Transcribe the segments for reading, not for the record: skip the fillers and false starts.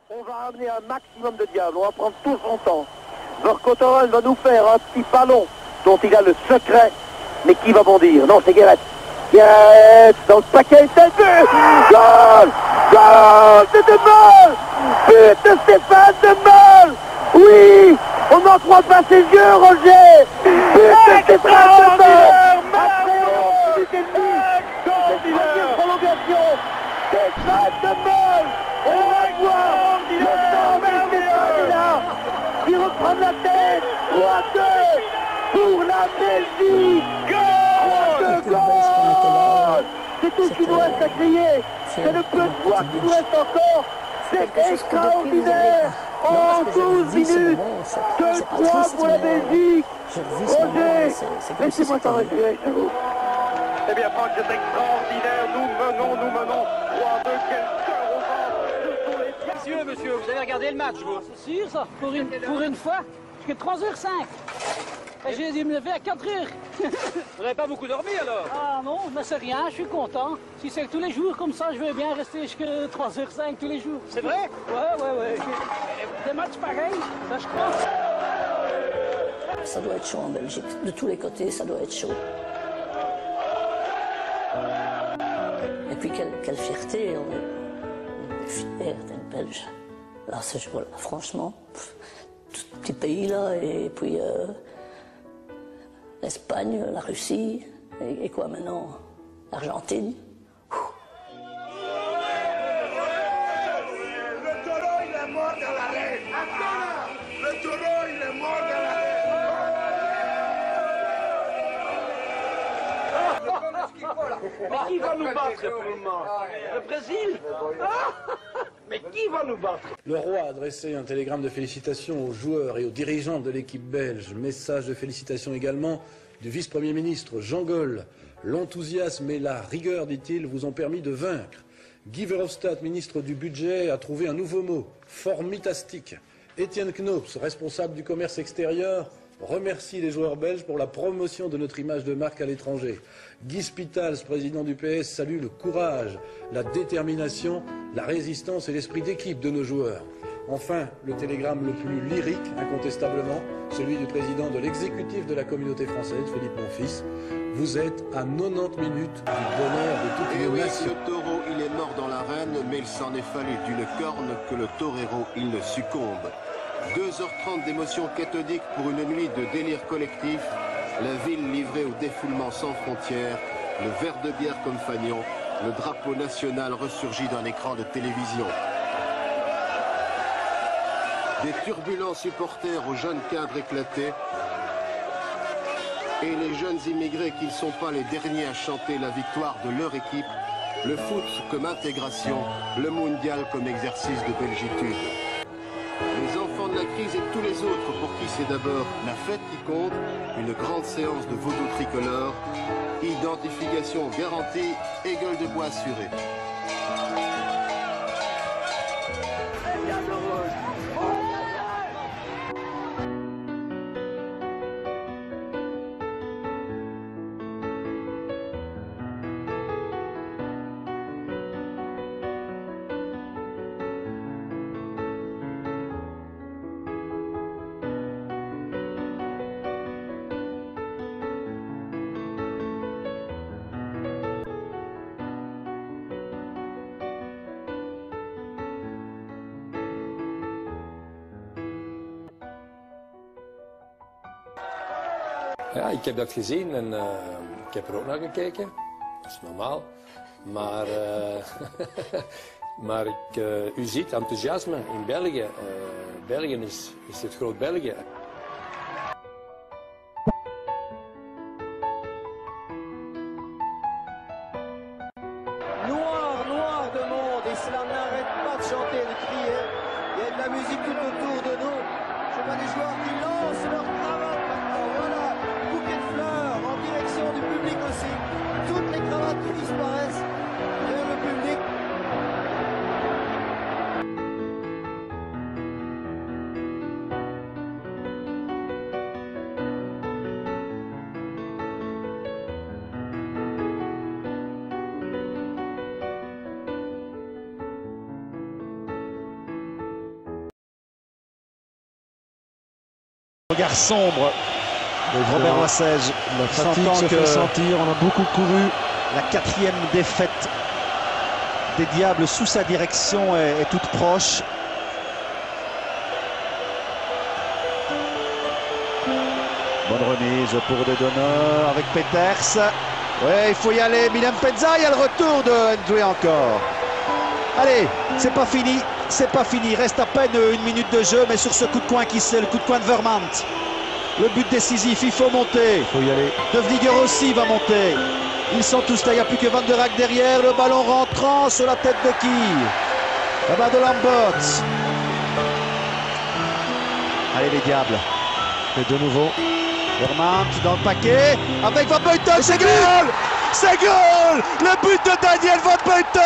On va ramener un maximum de diables, on va prendre tout son temps. Vercotteron va nous faire un petit ballon dont il a le secret, mais qui va bondir? Non, c'est Guéret. Guéret dans le paquet, c'est le but. Goal! Goal de Meul! But de Stéphane de Meul! Oui! On n'en croit pas ses yeux, Roger! But de Stéphane de Meul! Prolongation! Stéphane de Meul! On va voir le temps de Stéphane là qui reprend la tête! 3-2 pour la Belgique! Goal! Goal! C'est tout ce qui nous reste à crier! C'est le peu de voix qui nous reste encore! C'est extraordinaire! En 12 minutes! 2-3 pour la Belgique! Roger, laissez-moi t'en respirer, je vous. Eh bien, Franck, c'est extraordinaire. Nous menons 3-2. Quel cœur au ventre. Monsieur, vous avez regardé le match, vous? C'est sûr, ça. Pour une fois, jusqu'à 3h05. Et j'ai dû me lever à 4h. Vous n'avez pas beaucoup dormi, alors? Ah non, mais c'est rien, je suis content. Si c'est tous les jours comme ça, je vais bien rester jusqu'à 3h05 tous les jours. C'est vrai? Ouais. Des matchs pareils, ça je crois. Ça doit être chaud en Belgique. De tous les côtés, ça doit être chaud. Et puis quelle fierté, on est fiers d'être Belge. Là, ce jour-là, franchement, tout petit pays là, et puis l'Espagne, la Russie, et quoi maintenant, l'Argentine. Le taureau, il est mort dans l'arène. Le taureau, il est mort dans l'arène. Mais qui va nous battre pour le moment? Le Brésil? Mais qui va nous battre? Le roi a adressé un télégramme de félicitations aux joueurs et aux dirigeants de l'équipe belge. Message de félicitations également du vice-premier ministre Jean Gol. L'enthousiasme et la rigueur, dit-il, vous ont permis de vaincre. Guy Verhofstadt, ministre du Budget, a trouvé un nouveau mot, formitastique. Étienne Knops, responsable du commerce extérieur, remercie les joueurs belges pour la promotion de notre image de marque à l'étranger. Guy Spitals, président du PS, salue le courage, la détermination, la résistance et l'esprit d'équipe de nos joueurs. Enfin, le télégramme le plus lyrique, incontestablement, celui du président de l'exécutif de la communauté française, Philippe Monfils. Vous êtes à 90 minutes du bonheur de toute une nation. Le taureau, il est mort dans l'arène, mais il s'en est fallu d'une corne que le torero, il ne succombe. 2h30 d'émotion cathodique pour une nuit de délire collectif, la ville livrée au défoulement sans frontières, le verre de bière comme fanion, le drapeau national ressurgit d'un écran de télévision. Des turbulents supporters aux jeunes cadres éclatés et les jeunes immigrés qui ne sont pas les derniers à chanter la victoire de leur équipe, le foot comme intégration, le mondial comme exercice de belgitude. Les enfants de la crise et tous les autres pour qui c'est d'abord la fête qui compte, une grande séance de vaudou tricolore, identification garantie et gueule de bois assurée. Ja, ik heb dat gezien en ik heb er ook naar gekeken. Dat is normaal. Maar, maar u ziet enthousiasme in België. België is het groot België. Noir de monde, et cela n'arrête pas de chanter et de crier. Il y a de la musique tout autour de nous. Je vois des joueurs qui lancent leur cravate maintenant. Voilà, bouquet de fleurs en direction du public aussi. Toutes les cravates qui disparaissent vers le public. Regard sombre de Robert Wassège. La fatigue se fait sentir, on a beaucoup couru. La 4e défaite des Diables sous sa direction est toute proche. Bonne remise pour De Donner avec Peters. Ouais, il faut y aller. Milan Penza, il y a le retour de Ndoué encore. Allez, c'est pas fini. C'est pas fini. Il reste à peine 1 minute de jeu, mais sur ce coup de coin qui c'est le coup de coin de Vermand. Le but décisif, il faut monter. Il faut y aller. De Vlieger aussi va monter. Ils sont tous là, il n'y a plus que Van der Rak derrière. Le ballon rentrant sur la tête de qui? Là-bas de Lambert. Allez les Diables. Et de nouveau. Vermand dans le paquet. Avec Van Buiten, c'est goal! C'est goal! Le but de Daniel Van Buiten!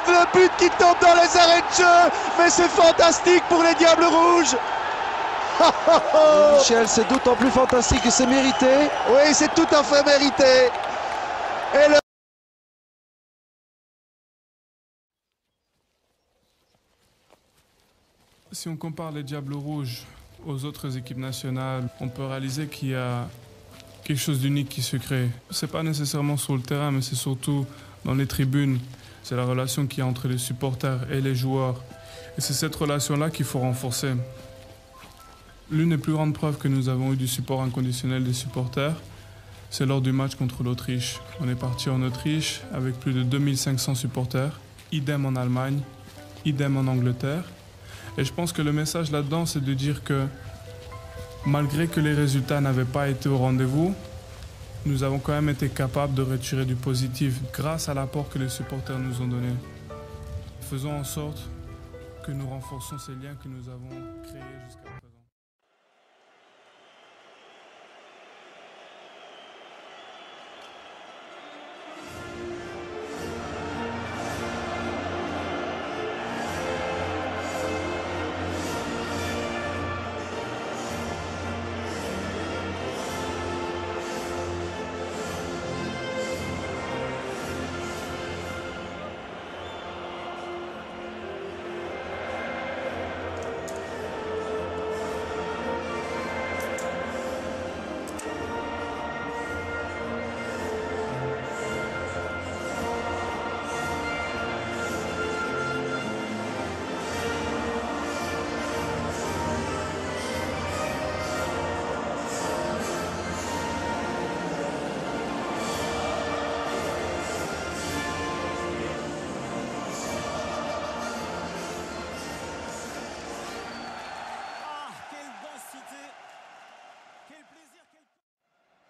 Le but qui tombe dans les arrêts de jeu. Mais c'est fantastique pour les Diables Rouges. Michel, c'est d'autant plus fantastique que c'est mérité. Oui, c'est tout à fait mérité. Et le... Si on compare les Diables Rouges aux autres équipes nationales, on peut réaliser qu'il y a quelque chose d'unique qui se crée. C'est pas nécessairement sur le terrain, mais c'est surtout dans les tribunes. C'est la relation qu'il y a entre les supporters et les joueurs. Et c'est cette relation-là qu'il faut renforcer. L'une des plus grandes preuves que nous avons eu du support inconditionnel des supporters, c'est lors du match contre l'Autriche. On est parti en Autriche avec plus de 2500 supporters, idem en Allemagne, idem en Angleterre. Et je pense que le message là-dedans, c'est de dire que malgré que les résultats n'avaient pas été au rendez-vous, nous avons quand même été capables de retirer du positif grâce à l'apport que les supporters nous ont donné. Faisons en sorte que nous renforçons ces liens que nous avons créés jusqu'à présent.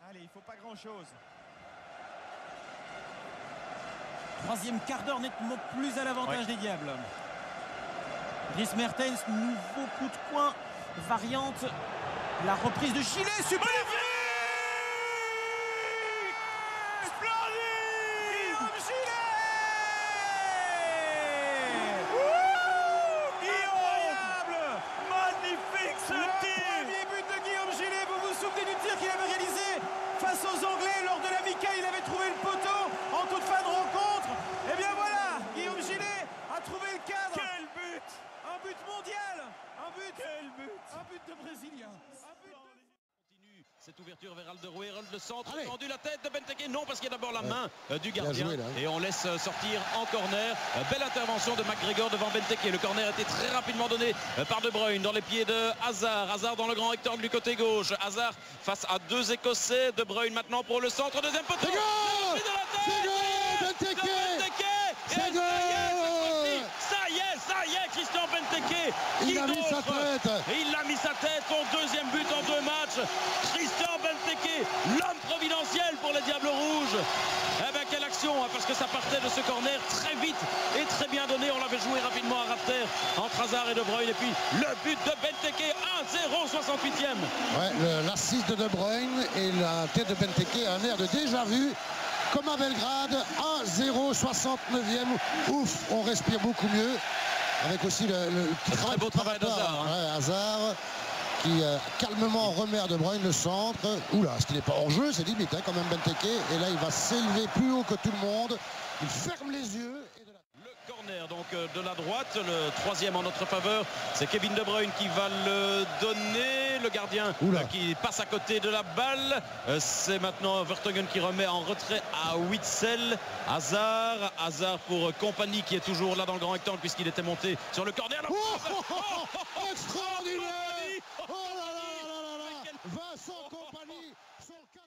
Allez, il ne faut pas grand-chose. Troisième quart d'heure nettement plus à l'avantage des Diables. Dries Mertens, nouveau coup de coin, variante. La reprise de Gillet, super! Splendide! Guillaume Gillet! Incroyable! Magnifique ce tir! Le premier but de Guillaume Gillet, vous vous souvenez du tir qu'il avait réalisé face aux Anglais lors de l'Amical, il avait trouvé le poteau en toute fin de rencontre. Et bien voilà, Guillaume Gillet a trouvé le cadre. Quel but! Un but mondial! Un but! Quel but! Un but de Brésilien! Un but de... Continue cette ouverture vers Alderweireld, le centre, tendu la tête de Benteke. Non, parce qu'il y a d'abord la main du gardien. Joué, et on laisse sortir en corner. Belle intervention de McGregor devant Benteke. Le corner a été très rapidement donné par De Bruyne dans les pieds de Hazard. Hazard dans le grand rectangle du côté gauche. Hazard face à deux Écossais. De Bruyne maintenant pour le centre. Deuxième poteau. C'est goal! C'est goal! Benteke! C'est goal! Ça y est, Christian Benteke. Il a mis sa tête. Il a mis sa tête. Son deuxième but en 2 matchs. Christian Benteke, l'homme providentiel pour les Diables Rouges. Eh bien, quelle action, hein, parce que ça partait de ce corner très vite et très bien donné. On l'avait joué rapidement à ras de terre entre Hazard et De Bruyne. Et puis, le but de Benteke, 1-0, 68e. Ouais, l'assist de De Bruyne et la tête de Benteke a un air de déjà vu. Comme à Belgrade, 1-0, 69e. Ouf, on respire beaucoup mieux. Avec aussi le très beau travail d'Hazard. Ouais, Hazard qui calmement remet à De Bruyne le centre. Oula, ce qui n'est pas hors jeu, c'est limite quand même Benteke. Et là, il va s'élever plus haut que tout le monde. Il ferme les yeux. Le corner donc de la droite, le troisième en notre faveur. C'est Kevin De Bruyne qui va le donner. le gardien qui passe à côté de la balle. C'est maintenant Vertonghen qui remet en retrait à Witsel. Hazard pour Kompany qui est toujours là dans le grand rectangle puisqu'il était monté sur le corner. Extraordinaire! Oh là là là là là! Vincent Kompany sur le 4.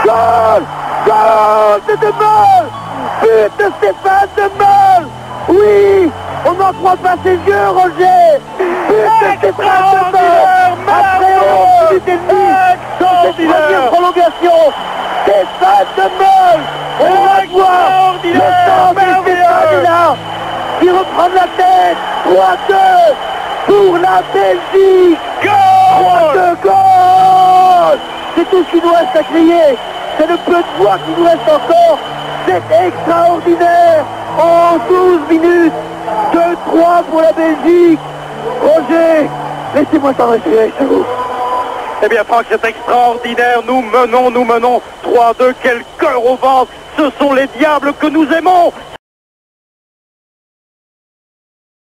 Goal! Goal de De Mol! But de Stéphane De Mol! Oui! On n'en croit pas ses yeux, Roger! But de Stéphane De Mol! Après 11 minutes et demie, dans cette première prolongation, Stéphane De Mol! On va voir le temps de Stéphane là, qui reprend la tête! 3-2 pour la Belgique! 3-2 goal! C'est tout ce qui nous reste à crier. C'est le peu de voix qui nous reste encore. C'est extraordinaire. En 12 minutes, 2-3 pour la Belgique. Roger, laissez-moi t'en respirer, c'est vous. Eh bien Franck, c'est extraordinaire. Nous menons. 3-2, quel cœur au ventre. Ce sont les diables que nous aimons.